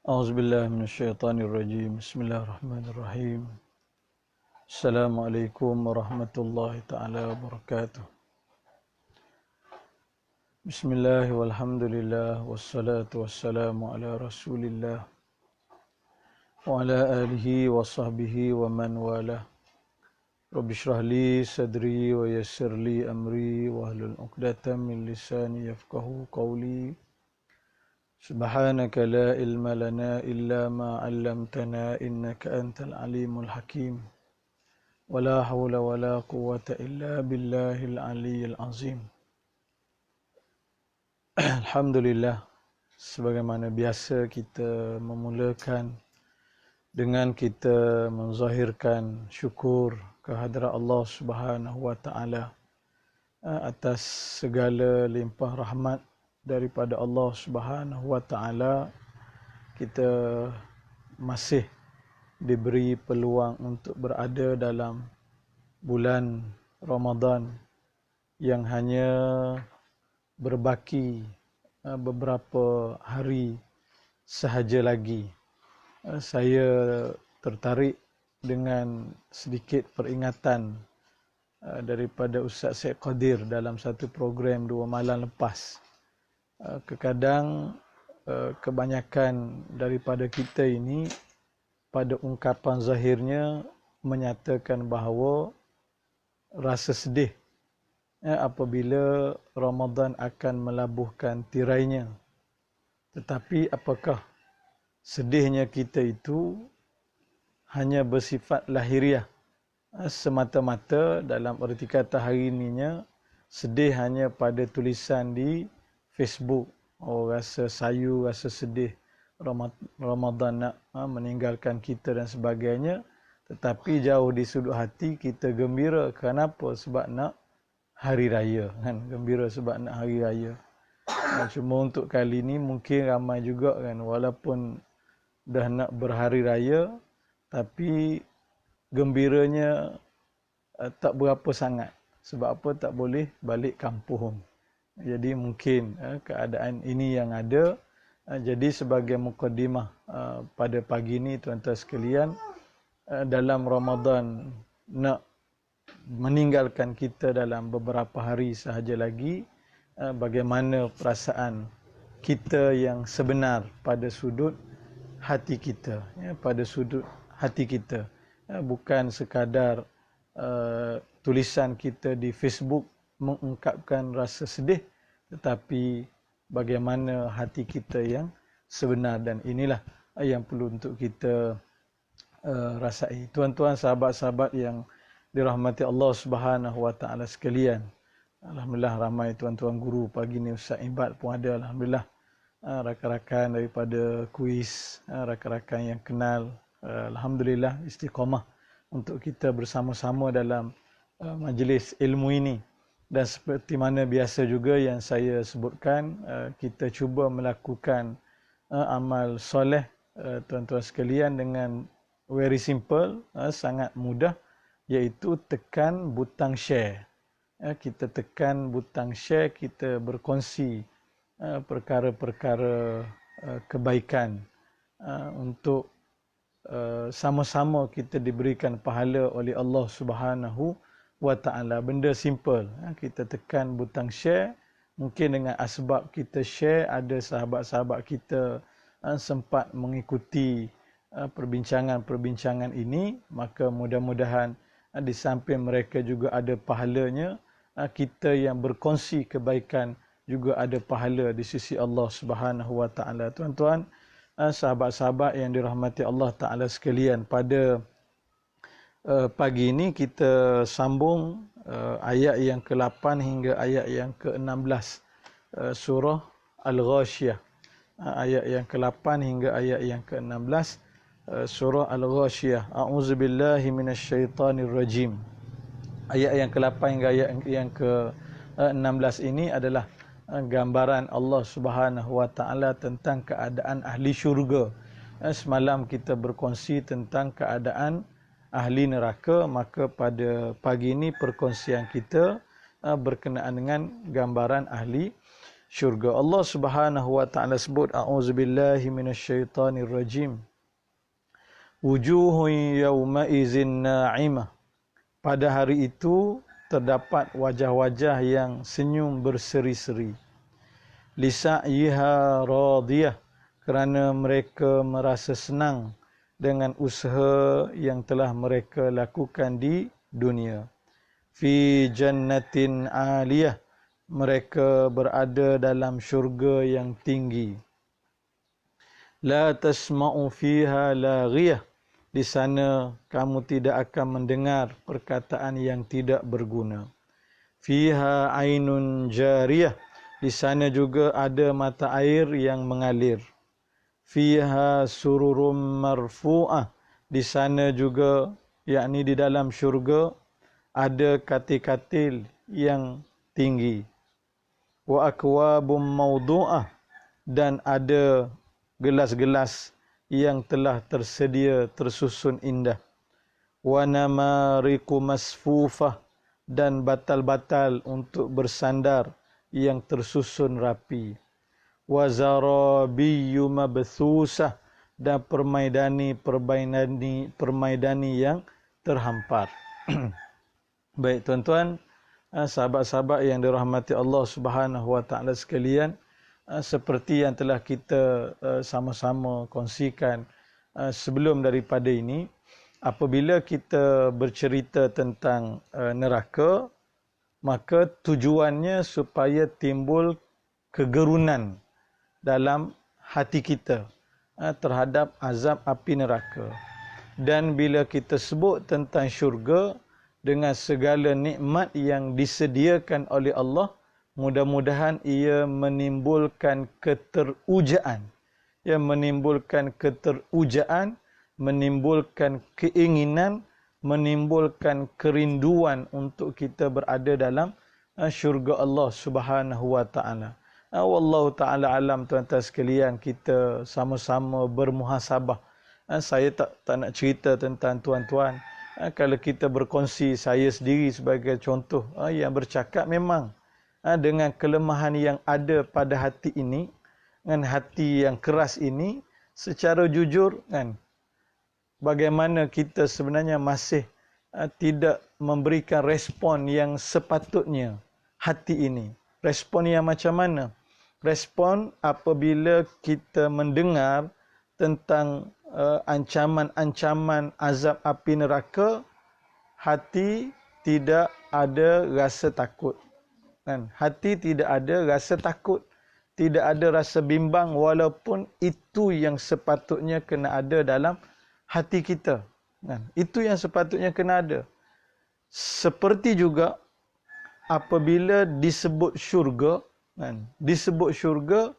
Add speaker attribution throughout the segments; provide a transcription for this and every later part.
Speaker 1: A'udzubillahi minasyaitonirrajim. Bismillahirrahmanirrahim. Assalamualaikum warahmatullahi taala wabarakatuh. Bismillah walhamdulillah wassalatu wassalamu ala Rasulillah wa ala alihi wa sahbihi wa man walah. Rabbi shrah li sadri wa yassir li amri wa hlul 'uqdatam min lisani yafqahu qawli. Subhanaka la ilma lana illa ma 'allamtana innaka antal alimul hakim. Wala haula wala quwwata illa billahil aliyyil azim. Alhamdulillah, sebagaimana biasa kita memulakan dengan kita menzahirkan syukur kehadrat Allah Subhanahu wa taala atas segala limpah rahmat daripada Allah Subhanahu wa taala. Kita masih diberi peluang untuk berada dalam bulan Ramadan yang hanya berbaki beberapa hari sahaja lagi. Saya tertarik dengan sedikit peringatan daripada Ustaz Syed Qadir dalam satu program 2 malam lepas. Kadang kebanyakan daripada kita ini pada ungkapan zahirnya menyatakan bahawa rasa sedih apabila Ramadan akan melabuhkan tirainya. Tetapi apakah sedihnya kita itu hanya bersifat lahiriah semata-mata, dalam erti kata hari ininya sedih hanya pada tulisan di Facebook, rasa sayu, rasa sedih Ramadan nak meninggalkan kita dan sebagainya. Tetapi jauh di sudut hati kita gembira. Kenapa? Sebab nak hari raya, kan? Gembira sebab nak hari raya. Cuma untuk kali ni mungkin ramai juga, kan, walaupun dah nak berhari raya tapi gembiranya tak berapa sangat. Sebab apa? Tak boleh balik kampung. Jadi mungkin keadaan ini yang ada. Jadi sebagai mukadimah pada pagi ini, tuan-tuan sekalian, dalam Ramadan nak meninggalkan kita dalam beberapa hari sahaja lagi, bagaimana perasaan kita yang sebenar pada sudut hati kita, pada sudut hati kita, bukan sekadar tulisan kita di Facebook mengungkapkan rasa sedih, tetapi bagaimana hati kita yang sebenar. Dan inilah yang perlu untuk kita rasai. Tuan-tuan, sahabat-sahabat yang dirahmati Allah Subhanahu wa taala sekalian, alhamdulillah ramai tuan-tuan guru pagi ni. Ustaz Ibad pun ada, alhamdulillah. Rakan-rakan daripada kuis, rakan-rakan yang kenal, alhamdulillah istiqamah untuk kita bersama-sama dalam majlis ilmu ini. Dan seperti mana biasa juga yang saya sebutkan, kita cuba melakukan amal soleh, tuan-tuan sekalian, dengan very simple, sangat mudah, iaitu tekan butang share. Kita tekan butang share, kita berkongsi perkara-perkara kebaikan untuk sama-sama kita diberikan pahala oleh Allah Subhanahu wa ta'ala. Benda simple, kita tekan butang share. Mungkin dengan asbab kita share, ada sahabat-sahabat kita sempat mengikuti perbincangan-perbincangan ini, maka mudah-mudahan di samping mereka juga ada pahalanya, kita yang berkongsi kebaikan juga ada pahala di sisi Allah Subhanahu wa ta'ala. Tuan-tuan, sahabat-sahabat yang dirahmati Allah Ta'ala sekalian, pada pagi ini kita sambung ayat yang ke-8 hingga ayat yang ke-16 surah Al-Ghashiyah. Ayat yang ke-8 hingga ayat yang ke-16 surah Al-Ghashiyah. A'udzubillahi minasyaitonirrajim. Ayat yang ke-8 hingga ayat yang ke-16 ini adalah gambaran Allah Subhanahu wa taala tentang keadaan ahli syurga. Semalam kita berkongsi tentang keadaan ahli neraka, maka pada pagi ini perkongsian kita berkenaan dengan gambaran ahli syurga. Allah Subhanahu wa taala sebut, a'udzubillahi minasyaitonirrajim, wujuhun yawma izin na'imah. Pada hari itu terdapat wajah-wajah yang senyum berseri-seri. Lisa'yiha radiyah, kerana mereka merasa senang dengan usaha yang telah mereka lakukan di dunia. Fi jannatin aliyah, mereka berada dalam syurga yang tinggi. La tasma'u fiha laghiyah, di sana kamu tidak akan mendengar perkataan yang tidak berguna. Fiha ainun jariyah, di sana juga ada mata air yang mengalir. Fiha sururum marfu'ah, di sana juga, yakni di dalam syurga, ada katil-katil yang tinggi. Wa akwabum mawdu'ah, dan ada gelas-gelas yang telah tersedia tersusun indah. Wa namariku masfufah, dan batal-batal untuk bersandar yang tersusun rapi. Wa zarabiyyu mabthusah, dan permaidani yang terhampar. Baik tuan-tuan, sahabat-sahabat yang dirahmati Allah Subhanahu wa taala sekalian, seperti yang telah kita sama-sama kongsikan sebelum daripada ini, apabila kita bercerita tentang neraka, maka tujuannya supaya timbul kegerunan dalam hati kita terhadap azab api neraka. Dan bila kita sebut tentang syurga dengan segala nikmat yang disediakan oleh Allah, mudah-mudahan ia menimbulkan keterujaan. Ia menimbulkan keterujaan, menimbulkan keinginan, menimbulkan kerinduan untuk kita berada dalam syurga Allah Subhanahu wa taala. Wallahu taala alam, tuan-tuan sekalian, kita sama-sama bermuhasabah. Saya tak nak cerita tentang tuan-tuan. Kalau kita berkongsi, saya sendiri sebagai contoh yang bercakap, memang dengan kelemahan yang ada pada hati ini, dengan hati yang keras ini, secara jujur kan, bagaimana kita sebenarnya masih tidak memberikan respon yang sepatutnya hati ini. Respon yang macam mana? Respon apabila kita mendengar tentang ancaman-ancaman azab api neraka, hati tidak ada rasa takut. Kan? Hati tidak ada rasa takut, tidak ada rasa bimbang, walaupun itu yang sepatutnya kena ada dalam hati kita. Kan? Itu yang sepatutnya kena ada. Seperti juga apabila disebut syurga, kan? Disebut syurga,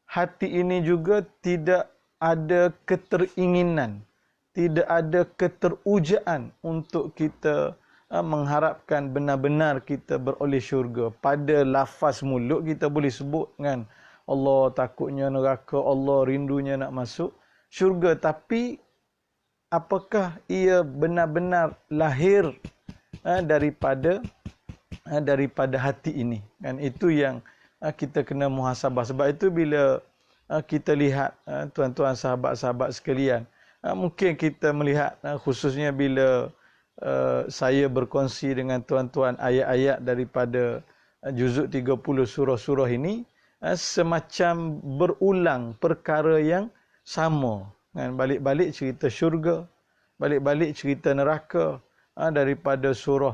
Speaker 1: hati ini juga tidak ada keteringinan, tidak ada keterujaan untuk kita mengharapkan benar-benar kita beroleh syurga. Pada lafaz mulut kita boleh sebut kan, Allah takutnya neraka, Allah rindunya nak masuk syurga, tapi apakah ia benar-benar lahir daripada hati ini? Kan, itu yang kita kena muhasabah. Sebab itu bila kita lihat, tuan-tuan sahabat-sahabat sekalian, mungkin kita melihat, khususnya bila saya berkongsi dengan tuan-tuan ayat-ayat daripada juzuk 30 surah-surah ini, semacam berulang perkara yang sama. Balik-balik cerita syurga, balik-balik cerita neraka, daripada surah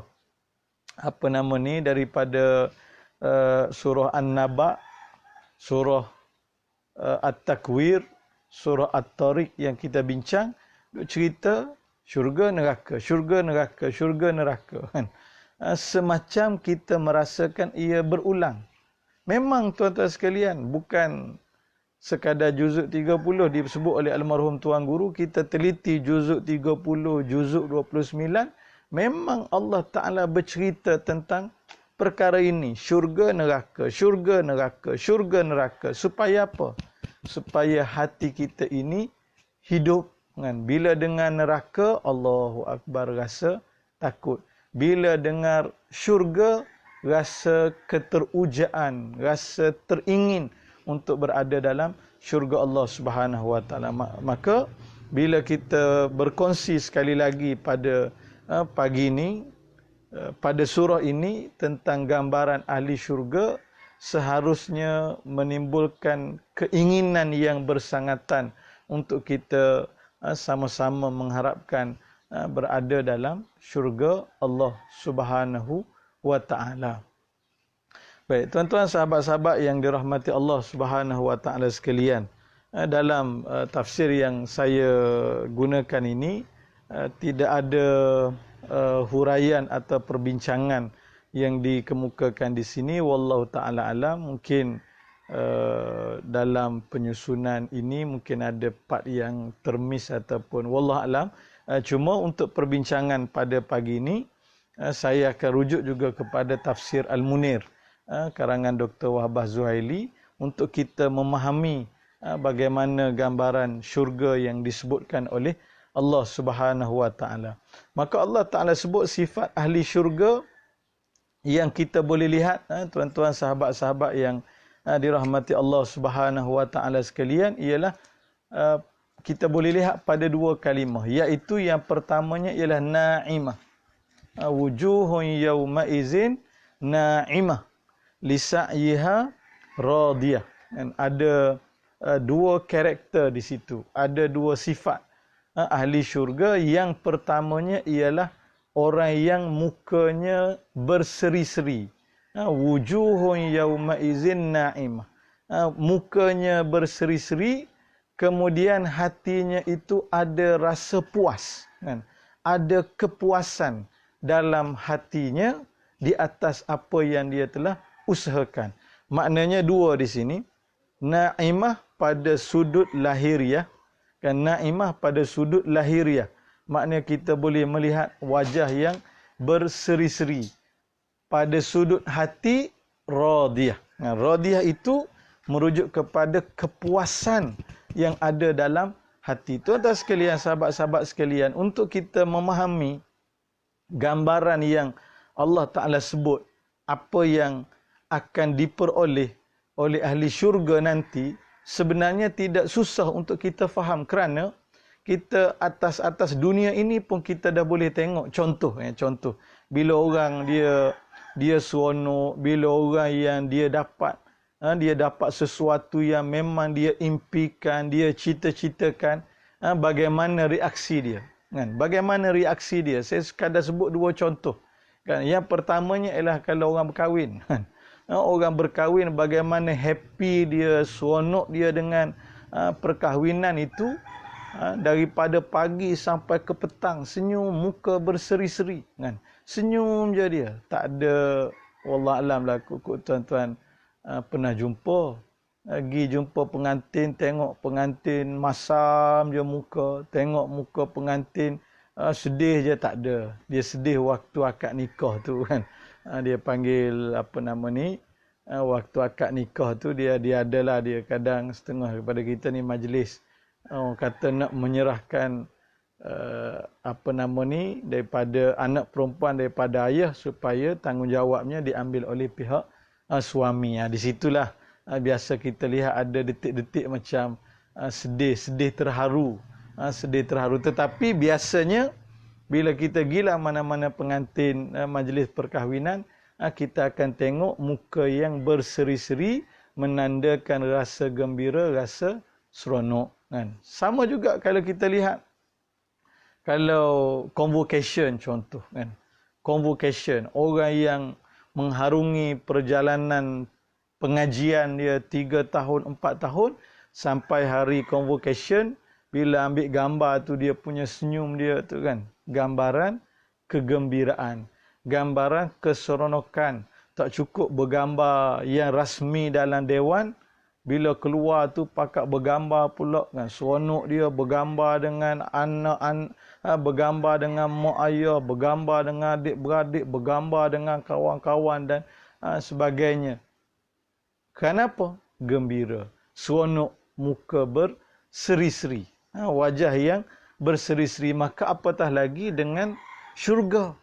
Speaker 1: daripada surah An-Naba, surah At-Takwir, surah At-Tariq yang kita bincang, cerita syurga neraka, syurga neraka, syurga neraka. Semacam kita merasakan ia berulang. Memang tuan-tuan sekalian, bukan sekadar juzuk 30 disebut oleh almarhum Tuan Guru, kita teliti juzuk 30, juzuk 29, memang Allah Ta'ala bercerita tentang perkara ini, syurga neraka, syurga neraka, syurga neraka. Supaya apa? Supaya hati kita ini hidup. Bila dengar neraka, Allahu Akbar, rasa takut. Bila dengar syurga, rasa keterujaan, rasa teringin untuk berada dalam syurga Allah Subhanahu Wa Taala. Maka bila kita berkongsi sekali lagi pada pagi ini, pada surah ini tentang gambaran ahli syurga, seharusnya menimbulkan keinginan yang bersangatan untuk kita sama-sama mengharapkan berada dalam syurga Allah Subhanahu Wa Taala. Baik, tuan-tuan sahabat-sahabat yang dirahmati Allah Subhanahu Wa Taala sekalian, dalam tafsir yang saya gunakan ini tidak ada huraian atau perbincangan yang dikemukakan di sini. Wallahu taala alam. Mungkin dalam penyusunan ini mungkin ada part yang termiss ataupun wallahu alam. Cuma untuk perbincangan pada pagi ini, saya akan rujuk juga kepada tafsir Al-Munir karangan Dr. Wahbah Zuhaili untuk kita memahami bagaimana gambaran syurga yang disebutkan oleh Allah Subhanahu Wa Taala. Maka Allah Taala sebut sifat ahli syurga yang kita boleh lihat, tuan-tuan sahabat-sahabat yang dirahmati Allah Subhanahu Wa Taala sekalian, ialah kita boleh lihat pada dua kalimah, iaitu yang pertamanya ialah na'imah. Wujuhun yawma izin na'imah lisa'yiha radiyah. Dan ada dua karakter di situ, ada dua sifat ahli syurga. Yang pertamanya ialah orang yang mukanya berseri-seri. Wujuhun yawma izin na'imah. Mukanya berseri-seri, kemudian hatinya itu ada rasa puas, kan? Ada kepuasan dalam hatinya di atas apa yang dia telah usahakan. Maknanya dua di sini. Na'imah pada sudut lahiriah, kan? Na'imah pada sudut lahiriah, maknanya kita boleh melihat wajah yang berseri-seri. Pada sudut hati, radiyah. Radiyah itu merujuk kepada kepuasan yang ada dalam hati. Tuan-tuan sekalian, sahabat-sahabat sekalian, untuk kita memahami gambaran yang Allah Ta'ala sebut, apa yang akan diperoleh oleh ahli syurga nanti, sebenarnya tidak susah untuk kita faham, kerana kita atas dunia ini pun kita dah boleh tengok contoh. Bila orang dia seronok, bila orang yang dia dapat sesuatu yang memang dia impikan, dia cita-citakan, bagaimana reaksi dia, kan? Bagaimana reaksi dia? Saya sekadar sebut dua contoh, kan? Yang pertamanya ialah kalau orang berkahwin, kan? Orang berkahwin, bagaimana happy dia, seronok dia dengan perkahwinan itu, daripada pagi sampai ke petang, senyum, muka berseri-seri, kan? Senyum je dia, tak ada, wallahualam lah, tuan-tuan pernah jumpa, pergi jumpa pengantin, tengok pengantin masam je muka, tengok muka pengantin sedih je, tak ada. Dia sedih waktu akad nikah tu, kan. Dia panggil apa nama ni, waktu akad nikah tu dia adalah, dia kadang setengah kepada kita ni majlis, kata nak menyerahkan apa nama ni, daripada anak perempuan daripada ayah, supaya tanggungjawabnya diambil oleh pihak suami. Di situlah biasa kita lihat ada detik-detik macam sedih terharu. Tetapi biasanya bila kita gila mana-mana pengantin majlis perkahwinan, kita akan tengok muka yang berseri-seri, menandakan rasa gembira, rasa seronok, kan? Sama juga kalau kita lihat, kalau convocation contoh, kan? Convocation, orang yang mengharungi perjalanan pengajian dia 3 tahun, 4 tahun, sampai hari convocation, bila ambil gambar tu dia punya senyum dia tu, kan? Gambaran kegembiraan, gambaran keseronokan. Tak cukup bergambar yang rasmi dalam dewan, bila keluar tu pakak bergambar pula, kan? Seronok dia bergambar dengan anak, bergambar dengan mak ayah, bergambar dengan adik-beradik, bergambar dengan kawan-kawan dan sebagainya. Kenapa? Gembira, seronok, muka berseri-seri, wajah yang berseri-seri. Maka apatah lagi dengan syurga.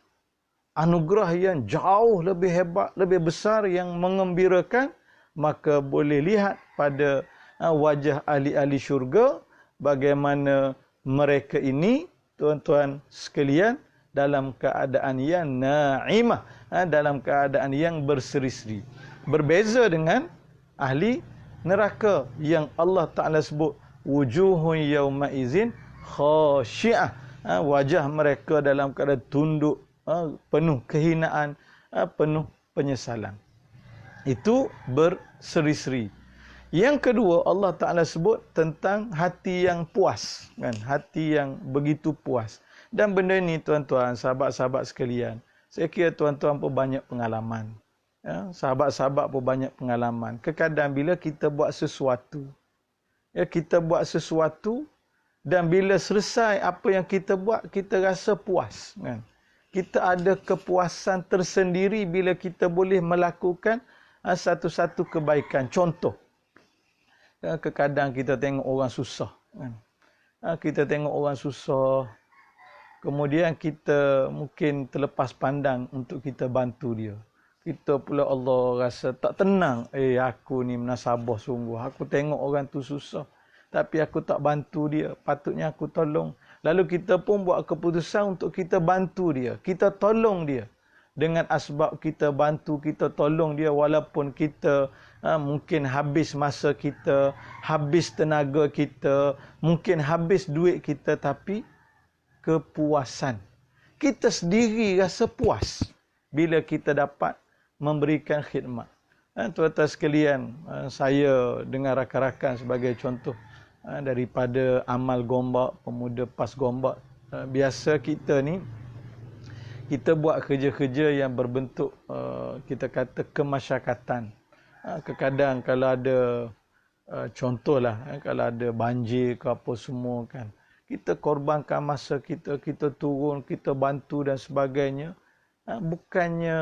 Speaker 1: anugerah yang jauh lebih hebat, lebih besar yang mengembirakan, maka boleh lihat pada wajah ahli-ahli syurga bagaimana mereka ini, tuan-tuan sekalian, dalam keadaan yang na'imah, dalam keadaan yang berseri-seri. Berbeza dengan ahli neraka yang Allah Ta'ala sebut wujuhun yawma izin khasyi'ah, wajah mereka dalam keadaan tunduk, penuh kehinaan, penuh penyesalan. Itu berseri-seri. Yang kedua, Allah Ta'ala sebut tentang hati yang puas, kan? Hati yang begitu puas. Dan benda ini, tuan-tuan, sahabat-sahabat sekalian, saya kira tuan-tuan pun banyak pengalaman. Ya, sahabat-sahabat pun banyak pengalaman. Kadang bila kita buat sesuatu, dan bila selesai apa yang kita buat, kita rasa puas, kan? Kita ada kepuasan tersendiri bila kita boleh melakukan satu-satu kebaikan. Contoh, kadang kita tengok orang susah, kan? Kita tengok orang susah, kemudian kita mungkin terlepas pandang untuk kita bantu dia. Kita pula Allah rasa tak tenang. Aku ni menasabah sungguh. Aku tengok orang tu susah, tapi aku tak bantu dia. Patutnya aku tolong. Lalu kita pun buat keputusan untuk kita bantu dia. Kita tolong dia. Dengan asbab kita bantu, kita tolong dia walaupun kita mungkin habis masa kita, habis tenaga kita, mungkin habis duit kita, tapi kepuasan. Kita sendiri rasa puas bila kita dapat memberikan khidmat. Tuan-tuan sekalian, saya dengan rakan-rakan sebagai contoh daripada amal Gombak, pemuda PAS Gombak. Biasa kita ni, kita buat kerja-kerja yang berbentuk, kita kata kemasyarakatan. Kadang kalau ada, contohlah, kalau ada banjir ke apa semua, kan, kita korbankan masa kita, kita turun, kita bantu dan sebagainya. Bukannya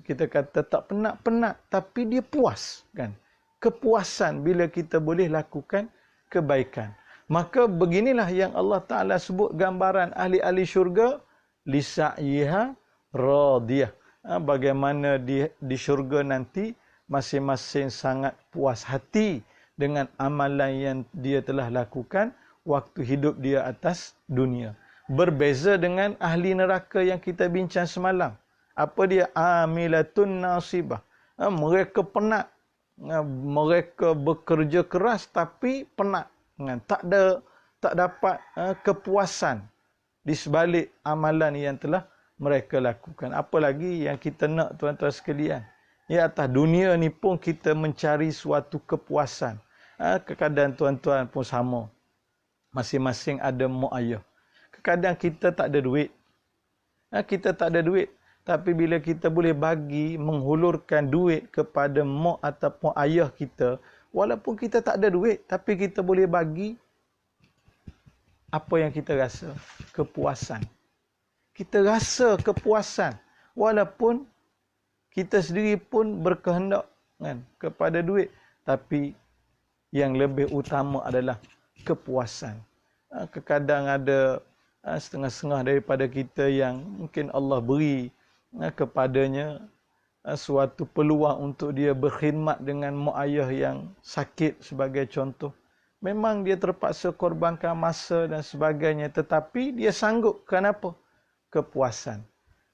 Speaker 1: kita kata tak penat-penat, tapi dia puas, kan? Kepuasan bila kita boleh lakukan kebaikan. Maka beginilah yang Allah Ta'ala sebut gambaran ahli-ahli syurga, lisa'yiha radiyah. Bagaimana di syurga nanti masing-masing sangat puas hati dengan amalan yang dia telah lakukan waktu hidup dia atas dunia. Berbeza dengan ahli neraka yang kita bincang semalam. Apa dia? Amilatun nasibah. Mereka penat. Mereka bekerja keras tapi penat. Tak dapat kepuasan di sebalik amalan yang telah mereka lakukan. Apalagi yang kita nak, tuan-tuan sekalian. Ya, atas dunia ni pun kita mencari suatu kepuasan. Kadang tuan-tuan pun sama. Masing-masing ada mak ayah. Kadang kita tak ada duit. Kita tak ada duit. Tapi bila kita boleh bagi, menghulurkan duit kepada mak ataupun ayah kita, walaupun kita tak ada duit, tapi kita boleh bagi, apa yang kita rasa? Kepuasan. Kita rasa kepuasan. Walaupun kita sendiri pun berkehendak, kan, kepada duit. Tapi yang lebih utama adalah kepuasan. Kadang ada setengah-setengah daripada kita yang mungkin Allah beri kepadanya suatu peluang untuk dia berkhidmat dengan mak ayah yang sakit sebagai contoh. Memang dia terpaksa korbankan masa dan sebagainya, tetapi dia sanggup. Kenapa? Kepuasan.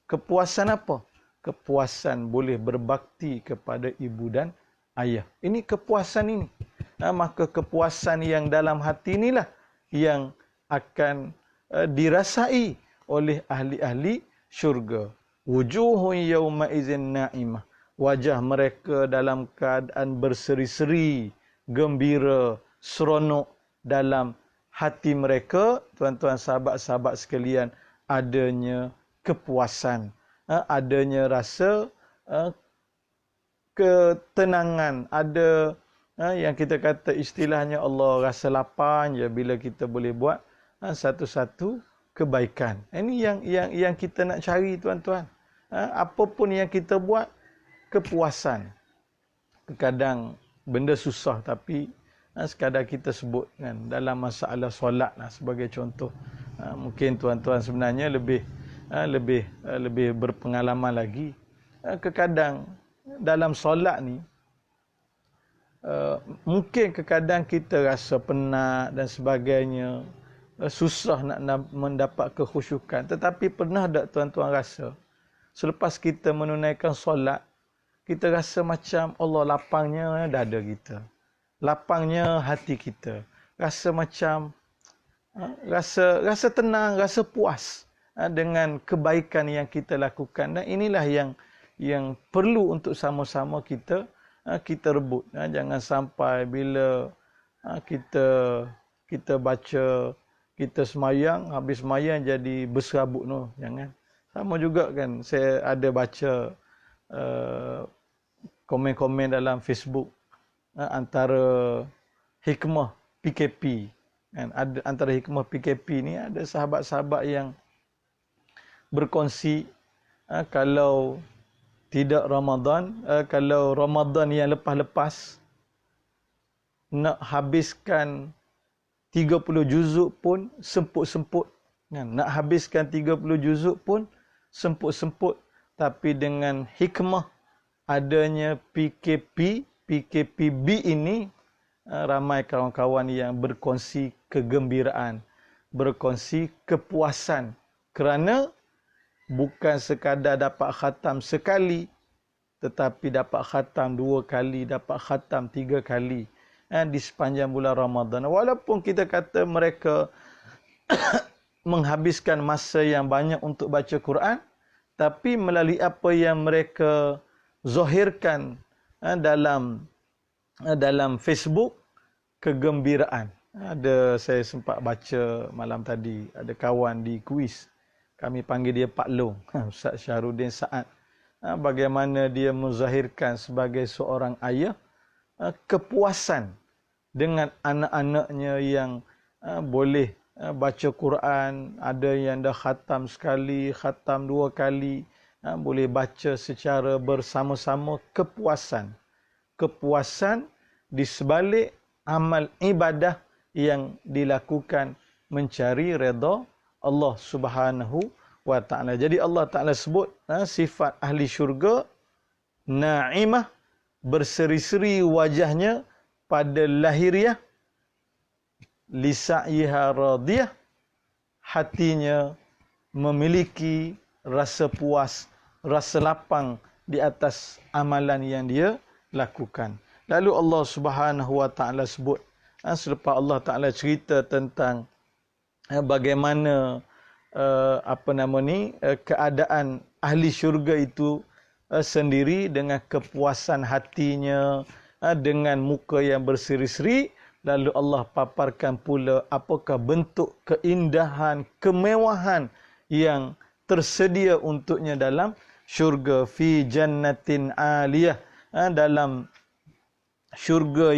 Speaker 1: Kepuasan apa? Kepuasan boleh berbakti kepada ibu dan ayah. Ini kepuasan ini. Maka kepuasan yang dalam hati inilah yang akan dirasai oleh ahli-ahli syurga. Wujuhun yawma izin na'imah. Wajah mereka dalam keadaan berseri-seri, gembira, seronok. Dalam hati mereka, tuan-tuan sahabat-sahabat sekalian, adanya kepuasan, adanya rasa ketenangan, ada yang kita kata istilahnya Allah rasa lapar je bila kita boleh buat satu-satu kebaikan. Ini yang kita nak cari, tuan-tuan. Apapun yang kita buat, kepuasan. Kadang benda susah, tapi sekadar kita sebut, kan, dalam masalah solat lah, sebagai contoh. Mungkin tuan-tuan sebenarnya lebih lebih berpengalaman lagi. Kadang dalam solat ni mungkin kadang kita rasa penat dan sebagainya, susah nak mendapat kekhusyukan. Tetapi pernah tak tuan-tuan rasa selepas kita menunaikan solat, kita rasa macam Allah lapangnya dada kita, lapangnya hati kita, rasa macam rasa tenang, rasa puas dengan kebaikan yang kita lakukan. Dan inilah yang perlu untuk sama-sama kita rebut. Jangan sampai bila kita baca, kita semayang, habis semayang jadi berserabut no. Jangan. Sama juga kan, saya ada baca komen-komen dalam Facebook antara hikmah PKP kan. Antara hikmah PKP ni ada sahabat-sahabat yang berkongsi kalau tidak Ramadan, kalau Ramadan yang lepas-lepas nak habiskan 30 juzuk pun semput-semput kan. Nak habiskan 30 juzuk pun semput-semput. Tapi dengan hikmah adanya PKPB ini, ramai kawan-kawan yang berkongsi kegembiraan, berkongsi kepuasan kerana bukan sekadar dapat khatam sekali, tetapi dapat khatam 2 kali, dapat khatam 3 kali di sepanjang bulan Ramadan. Walaupun kita kata mereka menghabiskan masa yang banyak untuk baca Quran, tapi melalui apa yang mereka zahirkan dalam Facebook, kegembiraan. Saya sempat baca malam tadi, ada kawan di kuis, kami panggil dia Pak Long, Ustaz Syahrudin Saad. Bagaimana dia menzahirkan sebagai seorang ayah kepuasan dengan anak-anaknya yang boleh baca Quran, ada yang dah khatam sekali, khatam 2 kali, boleh baca secara bersama-sama. Kepuasan di sebalik amal ibadah yang dilakukan mencari redha Allah Subhanahu wa ta'ala. Jadi Allah Ta'ala sebut sifat ahli syurga, na'imah, berseri-seri wajahnya pada lahiriah, lisa'yiha radiyah, hatinya memiliki rasa puas, rasa lapang di atas amalan yang dia lakukan. Lalu Allah Subhanahu wa ta'ala sebut, selepas Allah Ta'ala cerita tentang bagaimana keadaan ahli syurga itu sendiri dengan kepuasan hatinya, dengan muka yang berseri-seri, lalu Allah paparkan pula apakah bentuk keindahan, kemewahan yang tersedia untuknya dalam syurga. Fi jannatin aliyah, dalam syurga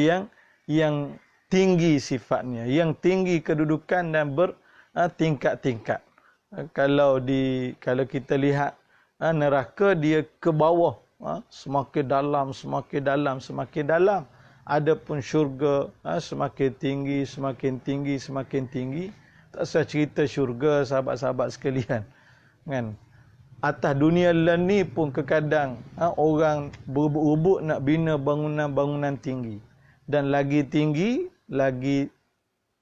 Speaker 1: yang tinggi sifatnya, yang tinggi kedudukan dan bertingkat-tingkat. Kalau kita lihat neraka, dia ke bawah, semakin dalam, semakin dalam, semakin dalam. Adapun syurga semakin tinggi, semakin tinggi, semakin tinggi. Tak usah cerita syurga, sahabat-sahabat sekalian, kan? Atas dunia ni pun kadang orang berebut-rebut nak bina bangunan-bangunan tinggi. Dan lagi tinggi, lagi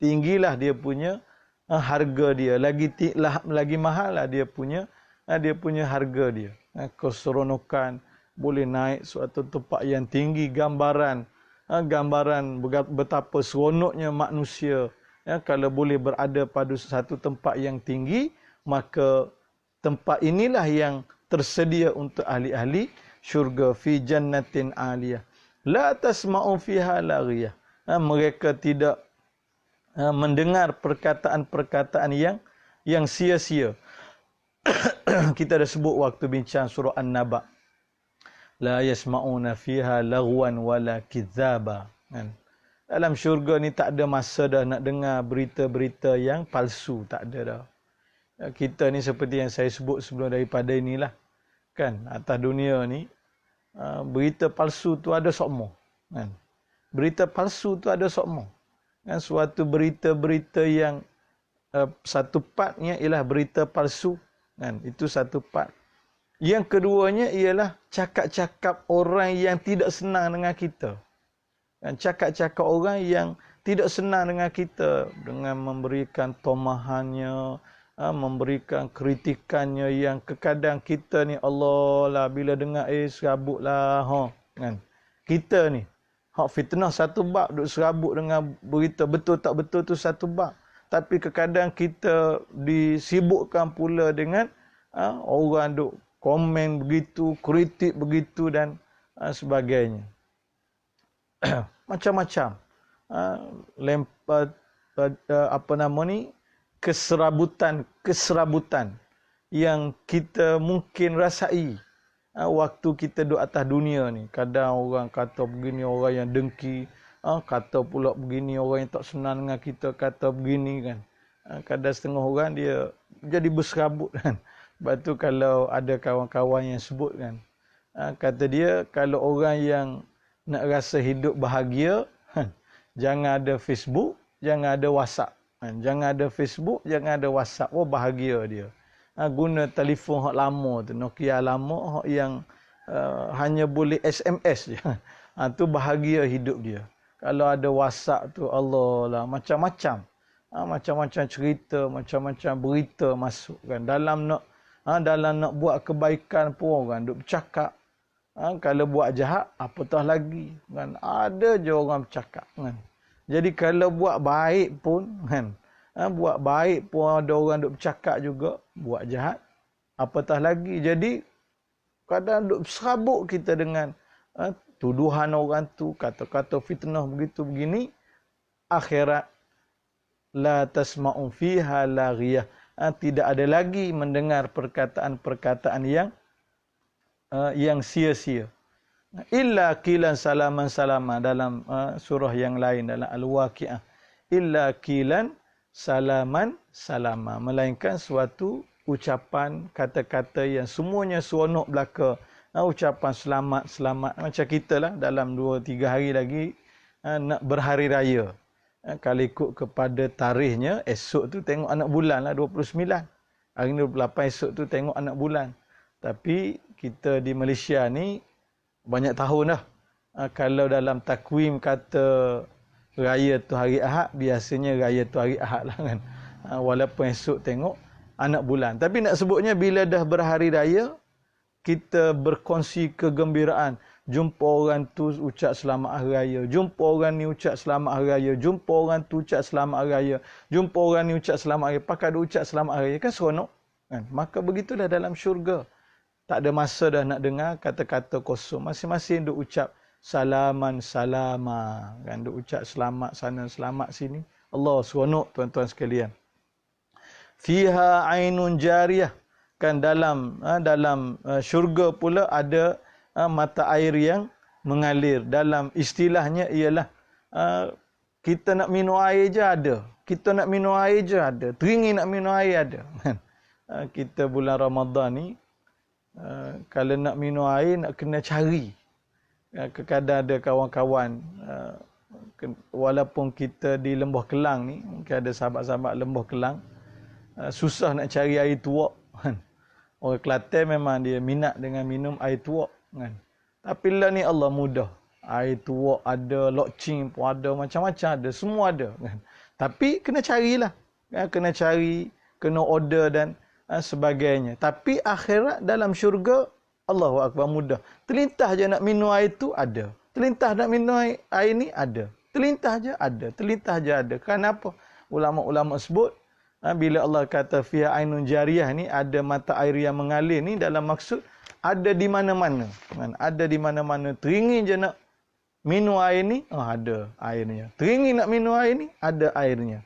Speaker 1: tinggilah dia punya harga dia. Lagi mahal lah dia punya harga dia. Keseronokan, boleh naik suatu tempat yang tinggi, gambaran betapa seronoknya manusia kalau boleh berada pada satu tempat yang tinggi. Maka tempat inilah yang tersedia untuk ahli-ahli syurga. Fi jannatin aliyah la tasma'u fiha laghiyah. Mereka tidak mendengar perkataan-perkataan yang sia-sia. Kita dah sebut waktu bincang surah An-Naba, la yasma'una fiha laghwan wala kidzaba. Dalam syurga ni tak ada masa dah nak dengar berita-berita yang palsu, tak ada dah. Kita ni seperti yang saya sebut sebelum daripada inilah, kan, atas dunia ni berita palsu tu ada sokmo, kan. Berita palsu tu ada sokmo, kan. Suatu berita-berita yang satu partnya ialah berita palsu, Kan? Itu satu part. Yang keduanya ialah cakap-cakap orang yang tidak senang dengan kita. Kan? Cakap-cakap orang yang tidak senang dengan kita dengan memberikan tomahannya, memberikan kritikannya yang kadang kita ni Allah lah bila dengar serabutlah kan. Kita ni hak fitnah satu bab, duk serabut dengan berita betul tak betul tu satu bab. Tapi kadang kita disibukkan pula dengan orang duk komen begitu, kritik begitu dan sebagainya. Macam-macam. Lempar keserabutan yang kita mungkin rasai waktu kita duduk atas dunia ni. Kadang orang kata begini, orang yang dengki, kata pula begini, orang yang tak senang dengan kita kata begini kan. Kadang setengah orang dia jadi berserabut kan. Sebab tu kalau ada kawan-kawan yang sebut kan, kata dia kalau orang yang nak rasa hidup bahagia, jangan ada Facebook, jangan ada WhatsApp. Jangan ada Facebook, jangan ada WhatsApp. Oh, bahagia dia. Guna telefon hak lama tu, Nokia lama hak yang hanya boleh SMS je. Tu bahagia hidup dia. Kalau ada WhatsApp tu, Allah lah, macam-macam. Macam-macam cerita, macam-macam berita masuk kan. Dalam nak buat kebaikan pun orang duk bercakap. Kalau buat jahat, apatah lagi kan. Ada je orang bercakap kan. Jadi kalau buat baik pun kan, buat baik pun ada orang duk bercakap juga, buat jahat apatah lagi. Jadi kadang duk serabut kita dengan tuduhan orang tu, kata-kata fitnah begitu begini. Akhirat la tasma'u fiha laghiyah. Tidak ada lagi mendengar perkataan-perkataan yang sia-sia. Illa kilan salaman salama dalam surah yang lain dalam Al-Waqi'ah. Illa kilan salaman salama. Melainkan suatu ucapan kata-kata yang semuanya seronok belaka. Ucapan selamat. Macam kita lah dalam 2-3 hari lagi nak berhari raya. Kalau ikut kepada tarikhnya, esok tu tengok anak bulan lah 29. Hari ni 28, esok tu tengok anak bulan. Tapi kita di Malaysia ni banyak tahun dah. Kalau dalam takwim kata raya tu hari Ahad, biasanya raya tu hari Ahad lah kan. Walaupun esok tengok anak bulan. Tapi nak sebutnya bila dah berhari raya, kita berkongsi kegembiraan. Jumpa orang tu ucap selamat hari raya. Jumpa orang ni ucap selamat hari raya. Jumpa orang tu ucap selamat hari raya. Jumpa orang ni ucap selamat hari raya. Pakai dia ucap selamat hari raya. Kan seronok. Kan? Maka begitulah dalam syurga. Tak ada masa dah nak dengar kata-kata kosong. Masing-masing duk ucap salaman salama. Kan? Duk ucap selamat sana, selamat sini. Allah seronok tuan-tuan sekalian. Fiha ainun jariyah. Kan dalam syurga pula ada mata air yang mengalir. Dalam istilahnya ialah kita nak minum air je ada. Kita nak minum air je ada. Teringin nak minum air ada. Kita bulan Ramadan ni, kalau nak minum air nak kena cari. Kadang ada kawan-kawan, walaupun kita di Lembah Kelang ni, mungkin ada sahabat-sahabat Lembah Kelang, susah nak cari air tuak. Orang Kelantan memang dia minat dengan minum air tuak kan. Tapi lah ni Allah mudah. Air tuak ada, lokcing pun ada, macam-macam ada, semua ada kan. Tapi kena carilah. Kan? Kena cari, kena order dan sebagainya. Tapi akhirat dalam syurga, Allahu Akbar, mudah. Terlintah je nak minum air tu ada. Terlintah nak minum air ni ada. Terlintah je ada. Terlintah je ada. Kenapa? Ulama-ulama sebut, bila Allah kata fiha ainun jariyah ni, ada mata air yang mengalir ni, dalam maksud ada di mana-mana. Kan? Ada di mana-mana. Teringin je nak minum air ni, ada airnya. Teringin nak minum air ni, ada airnya.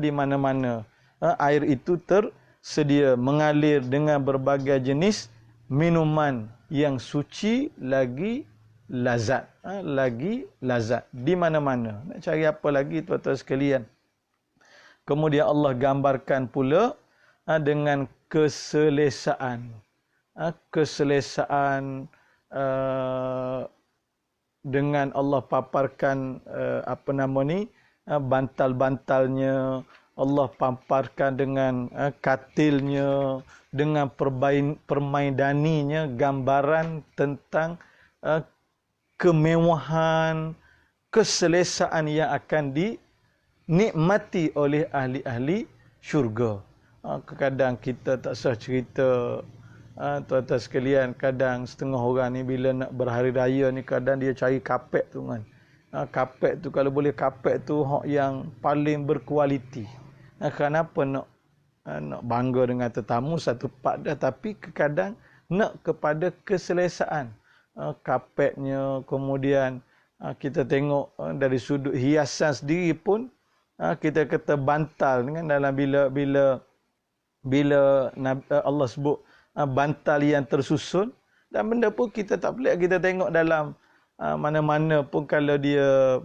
Speaker 1: Di mana-mana air itu tersedia mengalir dengan berbagai jenis minuman yang suci lagi lazat. Lagi lazat. Di mana-mana. Nak cari apa lagi tuan-tuan sekalian? Kemudian Allah gambarkan pula dengan keselesaan. Keselesaan dengan Allah paparkan bantal-bantalnya, Allah pamparkan dengan katilnya, dengan permaidaninya, gambaran tentang kemewahan, keselesaan yang akan dinikmati oleh ahli-ahli syurga. Kadang kita tak sah cerita, tuan-tuan sekalian, kadang setengah orang ni bila nak berhari raya ni, kadang dia cari kapet tu kan. Kapet tu kalau boleh kapet tu hak yang paling berkualiti. Kenapa nak bangga dengan tetamu satu part dah, tapi kadang nak kepada keselesaan. Kapetnya, kemudian kita tengok dari sudut hiasan sendiri pun kita kata bantal dengan dalam bila Allah sebut bantal yang tersusun, dan benda pun kita tak pelik kita tengok dalam mana-mana pun kalau dia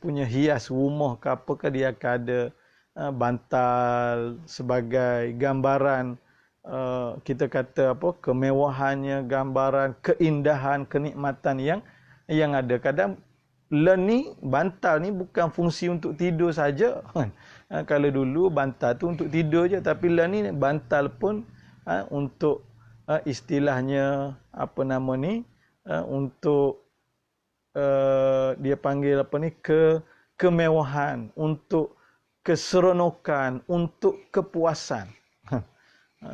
Speaker 1: punya hias rumah ke apakah, dia akan ada bantal sebagai gambaran kita kata apa, kemewahannya, gambaran keindahan, kenikmatan yang ada. Kadang ni bantal ni bukan fungsi untuk tidur saja kan. Kalau dulu bantal tu untuk tidur je, tapi ni bantal pun untuk istilahnya apa nama ni, untuk dia panggil apa ni, kemewahan, untuk keseronokan, untuk kepuasan.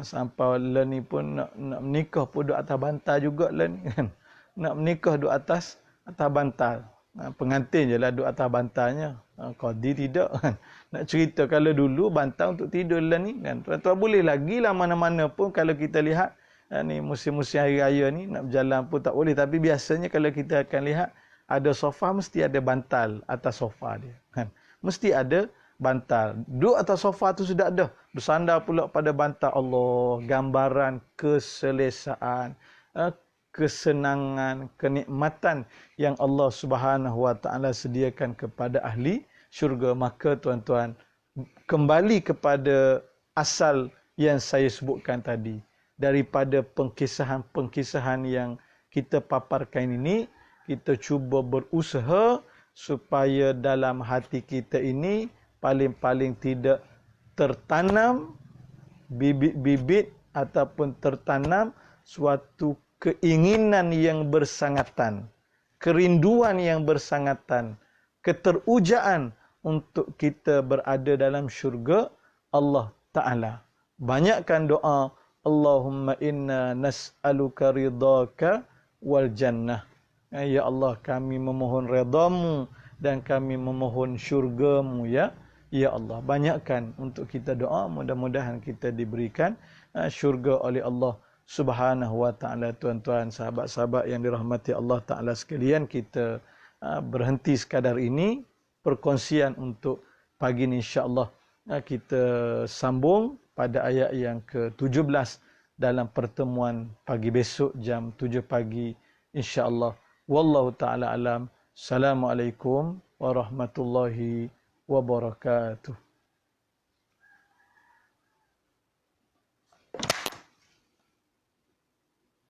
Speaker 1: Sampai ni pun nak menikah pun duduk atas bantal juga ni kan. Nak menikah duduk atas bantal. Pengantin je lah duduk atas bantalnya. Qadi tidak kan. Nak cerita kalau dulu bantal untuk tidur ni kan. Tuan-tuan boleh lagi lah mana-mana pun kalau kita lihat ni musim-musim hari raya ni nak berjalan pun tak boleh. Tapi biasanya kalau kita akan lihat ada sofa, mesti ada bantal atas sofa dia kan. Mesti ada bantal. Duduk atas sofa tu sudah ada. Bersandar pula pada bantal. Allah, gambaran keselesaan, kesenangan, kenikmatan yang Allah Subhanahu Wa Taala sediakan kepada ahli syurga. Maka tuan-tuan, kembali kepada asal yang saya sebutkan tadi. Daripada pengkisahan-pengkisahan yang kita paparkan ini, kita cuba berusaha supaya dalam hati kita ini paling-paling tidak tertanam bibit-bibit ataupun tertanam suatu keinginan yang bersangatan, kerinduan yang bersangatan, keterujaan untuk kita berada dalam syurga Allah Ta'ala. Banyakkan doa, Allahumma inna nas'aluka ridhaka wal jannah. Ya Allah, kami memohon redamu dan kami memohon syurgamu ya Allah. Banyakkan untuk kita doa, mudah-mudahan kita diberikan syurga oleh Allah Subhanahu Wa Taala. Tuan-tuan, sahabat-sahabat yang dirahmati Allah Taala sekalian, kita berhenti sekadar ini perkongsian untuk pagi ini. Insya-Allah kita sambung pada ayat yang ke-17 dalam pertemuan pagi besok jam 7 pagi insya-Allah. Wallahu taala alam. Assalamualaikum warahmatullahi wabarakatuh.